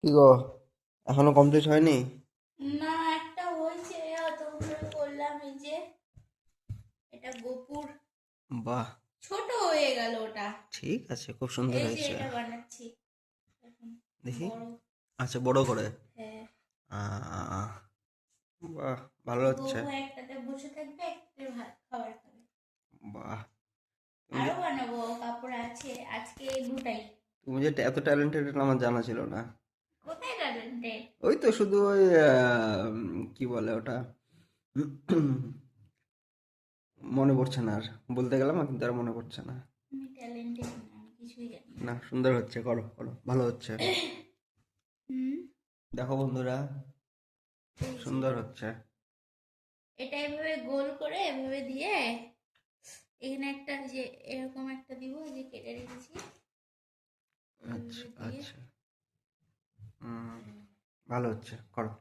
কি গো, এখনো কমপ্লিট হয়নি? না, একটা হয়েছে অত করে করলাম। এই যে এটা গোপুর বাহ, ছোট হয়ে গেল ওটা। ঠিক আছে, খুব সুন্দর এই যে হয়েছে। এটা বানাচ্ছি এখন দেখি। বড়। আচ্ছা, বড় করে। হ্যাঁ, আহ, বাহ, ভালো হচ্ছে। গোপু একটাতে বসে থাকবে, একটাতে ভাত খাবার খাবে। বাহ, তুমি যে আরো বানাবো, কাপড় আছে আজকে এই দুটাই। তুমি যে এত ট্যালেন্টেড এটা আমার জানা ছিল না। কোথায় ট্যালেন্টেড? ওই তো শুধু ওই কি বলে ওটা, মনে পড়ছে না আর। বলতে গেলাম না, কিন্তু আর মনে পড়ছে না। আমি ট্যালেন্টেড না, আমি কিছুই জানি না। না, সুন্দর হচ্ছে, করো করো, ভালো হচ্ছে। হুম। দেখো বন্ধুরা, এই যে সুন্দর হচ্ছে। এটা এভাবে গোল করে এভাবে দিয়ে এখানে একটা যে এরকম একটা দিব, এই যে কেটে রেখেছি আচ্ছা এভাবে দিয়ে। আচ্ছা, হুম, ভালো হচ্ছে, করো।